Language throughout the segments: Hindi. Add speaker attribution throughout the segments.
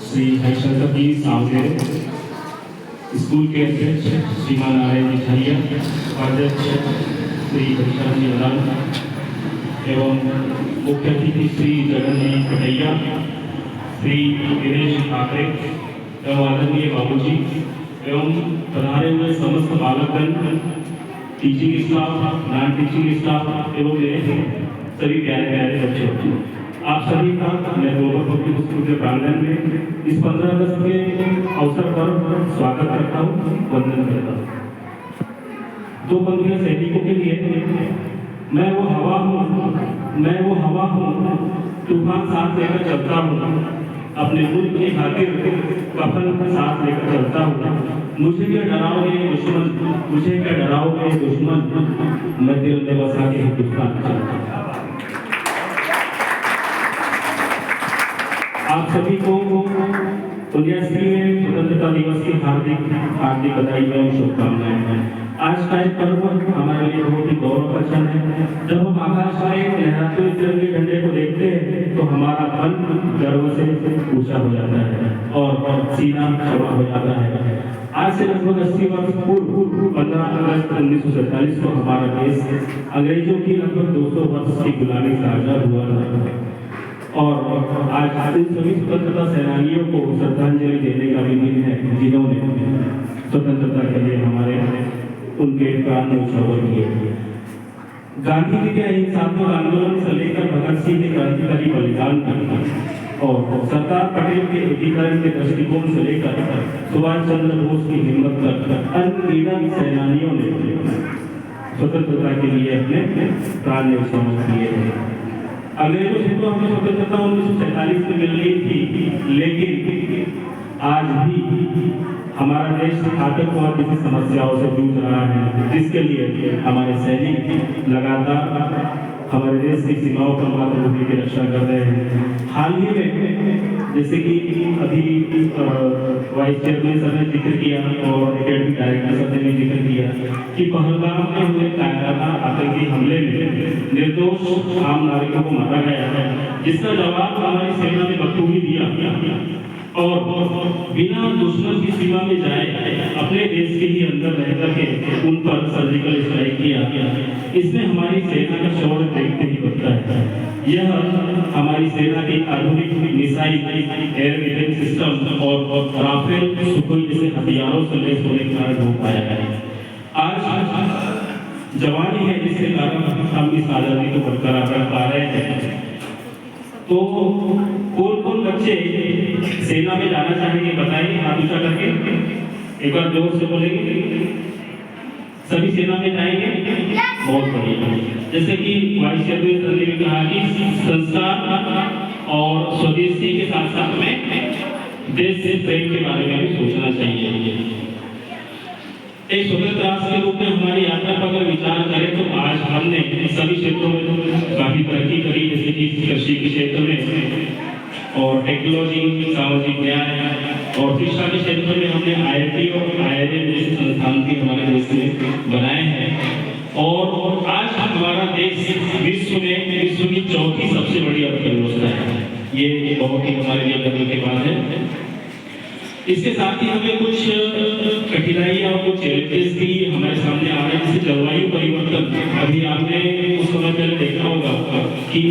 Speaker 1: श्री हरिशंकर जी सामने, स्कूल के अध्यक्ष श्रीमान नारायण जी छालिया, उपाध्यक्ष श्री हरिशंकर जी अदान एवं मुख्य अतिथि श्री जगन जी पटैया, श्री दिनेश ठाकरे एवं आदरणीय बाबूजी एवं पधारे हुए समस्त बालकगण, teaching staff, non teaching staff एवं मेरे सभी प्यारे प्यारे बच्चों, आप सभी का मैं ग्लोबल पब्लिक स्कूल के प्रांगण में इस 15 अगस्त के अवसर पर स्वागत करता हूँ, वंदन करता हूँ। दो पंक्तियां सैनिकों के लिए। मैं वो हवा हूँ, तूफान साथ लेकर चलता हूँ, अपने मुल्क की खातिर कफन साथ लेकर चलता हूँ। मुझे क्या डराओगे दुश्मन, मैं दिल में बसा के हिंदुस्तान चलता हूँ। आप सभी को पुण्यश्री में स्वतंत्रता दिवस की हार्दिक बधाई एवं शुभकामनाएं। आज का एक पर्व हमारे लिए बहुत ही गौरव का क्षण है। जब हम आकाश में लहराते हुए तिरंगे झंडे को देखते हैं तो हमारा मन गर्व से ऊंचा हो जाता है और सीना चौड़ा हो जाता है। आज से लगभग 80 वर्ष पूर्व 15 अगस्त 1947 को हमारा देश अंग्रेजों की लगभग 200 वर्ष की गुलामी से आजाद हुआ था और आज इन सभी स्वतंत्रता सेनानियों को श्रद्धांजलि देने का भी दिन है, जिन्होंने स्वतंत्रता के लिए हमारे उनके प्राण न्यौछावर किए। गांधी जी के अहिंसात्मक आंदोलन से लेकर भगत सिंह के क्रांतिकारी बलिदान तक और सरदार पटेल के एकीकरण के दृष्टिकोण से लेकर सुभाष चंद्र बोस की हिम्मत तक अनगिनत सेनानियों ने स्वतंत्रता के लिए अपने प्राण न्यौछावर किए हैं। अंग्रेजों से तो हमें स्वतंत्रता 1947 में मिल रही थी, लेकिन आज भी हमारा देश आतंकवाद जैसी समस्याओं से जूझ रहा है, जिसके लिए हमारे सैनिक लगातार हमारे देश की सीमाओं पर मातृभूमि की रक्षा कर रहे हैं। हाल ही में जैसे कि अभी वाइस चेयरमैन सर ने जिक्र किया और एकेडमिक डायरेक्टर सर ने जिक्र किया कि पहलगाम में हुए कायराना आतंकी हमले में निर्दोष आम नागरिकों को मारा गया है, जिसका जवाब हमारी सेना ने बखूबी दिया और बिना दुश्मन की सीमा में जाए अपने देश के ही अंदर रह करके उन पर सर्जिकल स्ट्राइक किया। इसमें हमारी सेना का शौर्य देखते ही बनता है। यह हमारी सेना की आधुनिक मिसाइल, एयर डिफेंस सिस्टम और राफेल, सुखोई जैसे हथियारों से लैस होने के कारण हो पाया है। आज जवानी है, जिसके कारण हम इस आजादी को बरकरार रख पा रहे हैं। तो कौन बच्चे सेना में जाना चाहेंगे बताइए, हाथ ऊंचा करके एक बार जोर से बोलेंगे। सभी सेना में जाएंगे? बहुत बढ़िया। जैसे कि वाइस चेयरमैन सर ने भी कहा कि संस्कार और स्वदेशी के साथ साथ में देश से प्रेम के बारे में भी सोचना चाहिए। एक स्वतंत्र राष्ट्र के रूप में हमारी यात्रा पर अगर विचार करें तो आज हमने सभी क्षेत्रों में काफी तरक्की करी, जैसे कि कृषि के क्षेत्र में और टेक्नोलॉजी, सामाजिक न्याय और शिक्षा के क्षेत्र में हमने IIT और IIM जैसे संस्थान भी हमारे देश में बनाए हैं और आज हमारा देश विश्व की चौथी सबसे बड़ी अर्थव्यवस्था है। ये बहुत ही हमारे लिए गर्व की बात है। इसके साथ ही हमें कुछ कठिनाइयां और कुछ चैलेंजेस भी हमारे सामने आ रहे हैं, जैसे जलवायु परिवर्तन। अभी आपने कुछ समय पहले देखा होगा कि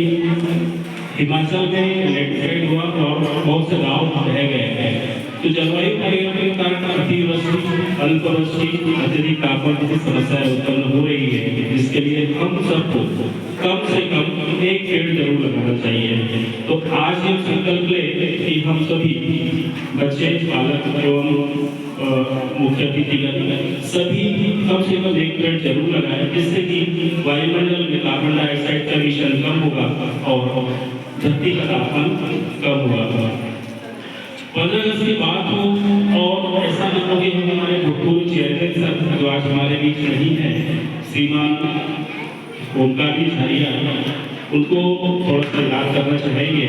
Speaker 1: हिमाचल में लैंडस्लाइड हुआ और बहुत से गाँव रह गए हैं। तो जलवायु परिवर्तन के कारण अतिवृष्टि, अल्पवृष्टि, अत्यधिक तापमान जैसी समस्याएं उत्पन्न हो रही है, जिसके लिए हम सबको कम से कम एक पेड़ जरूर लगाना चाहिए। तो आज ये संकल्प ले कि हम सभी बच्चे, पालक एवं मुख्य अतिथिगण सभी कम से कम एक पेड़ जरूर लगाएं, जिससे कि वायुमंडल में कार्बन डाइऑक्साइड का एमिशन कम होगा और धरती का तापमान कम होगा। 15 अगस्त की बात हो और ऐसा न हो कि हमारे भूतपूर्व चेयरमैन सर जो आज हमारे बीच नहीं है, श्रीमान ओमकार जी छालिया, उनको थोड़ा सा याद करना चाहेंगे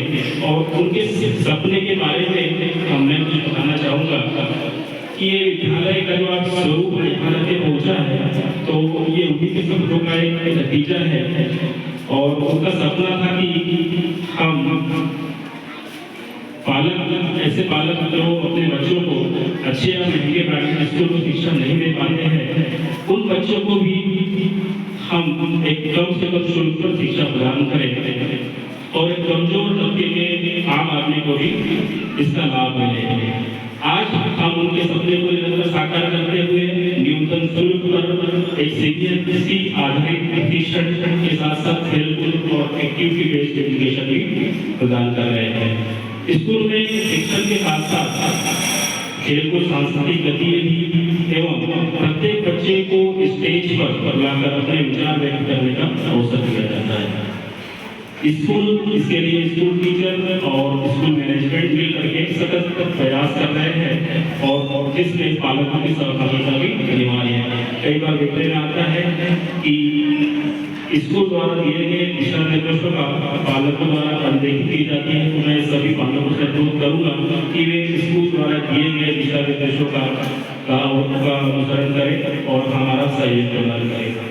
Speaker 1: और उनके सपने के बारे में मैं कुछ बताना चाहूँगा कि ये विद्यालय का जो आज स्वरूप भारत में पहुँचा है तो ये उन्हीं के सपनों का एक नतीजा है और उनका सपना था कि हम ऐसे पालक जो अपने बच्चों को अच्छे या महंगे प्राइवेट स्कूल में शिक्षा नहीं दे पाते हैं, उन बच्चों को भी हम एक कम से कम शुल्क पर शिक्षा प्रदान करें और एक कमजोर तबके के आम आदमी को भी इसका लाभ मिले। आज हम उनके सपने को निरंतर साकार करते हुए न्यूनतम शुल्क पर एक सीबीएसई आधारित प्रशिक्षण के साथ साथ खेलकूद और एक्टिविटी बेस्ड एजुकेशन भी प्रदान कर रहे हैं। स्कूल में शिक्षण के साथ साथ खेलकूद, सांस्कृतिक गतिविधि एवं प्रत्येक बच्चे को स्टेज पर लाकर अपने विचार व्यक्त करने का अवसर दिया जाता है। स्कूल इसके लिए स्कूल टीचर और स्कूल मैनेजमेंट मिल करके सतत प्रयास कर रहे हैं और जिसमें पालकों की सहभागिता भी अनिवार्य है। कई बार देखने में आता है कि स्कूल द्वारा दिए गए दिशा निर्देशों का पालकों द्वारा अनदेखी की जाती है। तो मैं सभी पालकों से अनुरोध करूंगा कि वे स्कूल द्वारा दिए गए दिशा निर्देशों का अनुसरण करें और हमारा सहयोग प्रदान करें।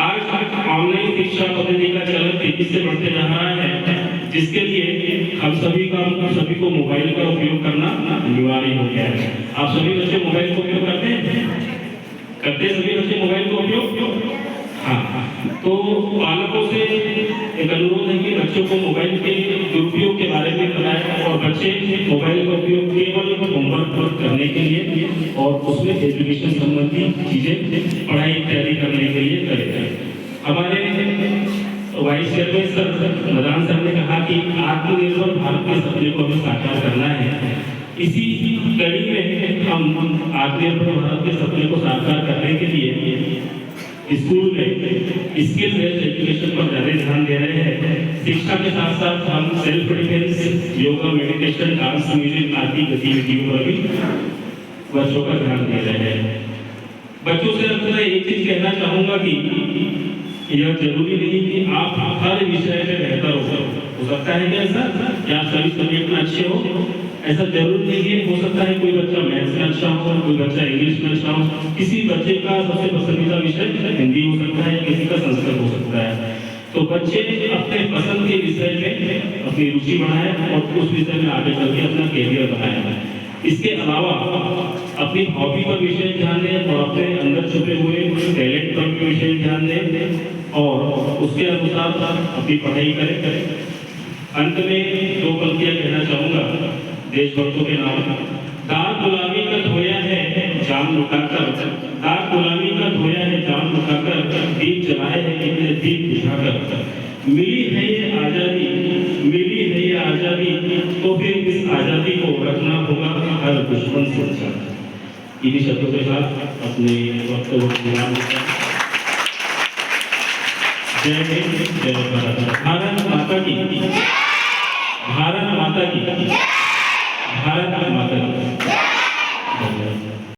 Speaker 1: आज ऑनलाइन शिक्षा पद्धति का चलन तेजी से बढ़ते जा रहा है, जिसके लिए हम सभी को मोबाइल का उपयोग करना अनिवार्य हो गया है। आप सभी बच्चे मोबाइल का उपयोग करते सभी बच्चे मोबाइल का उपयोग? हाँ। तो पालकों से एक अनुरोध है कि बच्चों को मोबाइल के दुरुपयोग के बारे में बताएं और बच्चे मोबाइल का उपयोग केवल होमवर्क करने के लिए और उसमें एजुकेशन संबंधी चीजें पढ़ाई इत्यादि करने के लिए करें। हमारे vice chairman sir Madan sir ने कहा कि आत्मनिर्भर भारत के सपने को हमें साकार करना है। इसी कड़ी में हम आत्मनिर्भर भारत के सपने को साकार करने के लिए स्कूल में स्किल बेस्ड एजुकेशन पर ज्यादा ध्यान दे रहे हैं। शिक्षा के साथ साथ हम self defence, yoga, meditation, dance, music आदि गतिविधियों पर भी बच्चों का ध्यान दे रहे हैं। बच्चों से मैं एक चीज कहना चाहूंगा कि यह जरूरी नहीं कि आप हर विषय में बेहतर हो सकता है क्या ऐसा कि आप सभी सब्जेक्ट में अच्छे हो, ऐसा जरूर नहीं है। हो सकता है कोई बच्चा मैथ्स में अच्छा हो, कोई बच्चा इंग्लिश में अच्छा हो, किसी बच्चे का सबसे पसंदीदा विषय हिंदी हो सकता है, किसी का संस्कृत हो सकता है। तो बच्चे अपने पसंद के विषय में अपनी रुचि बढ़ाएं और उस विषय में आगे चल के अपना कैरियर बनाएं। इसके अलावा अपनी हॉबी पर विशेष ध्यान दें और अपने अंदर छुपे हुए टैलेंट पर भी विशेष ध्यान दें और उसके अनुसार अपनी पढ़ाई करें। अंत में दो पंक्तियां कहना चाहूंगा देशभक्तों के नाम। दाग गुलामी का धोया है जाम लुटाकर, दाग गुलामी का धोया है जाम लुटाकर, दीप जलाए हैं कितने दीप बुझाकर। मिली है ये आजादी, मिली है ये आजादी, तो फिर इस आजादी को रखना होगा हर दुश्मन से ज्यादा। इन्हीं शब्दों के साथ अपने वक्तव्य को विराम देता हूं। जय हिंद, जय भारत। भारत माता की, भारत माता की।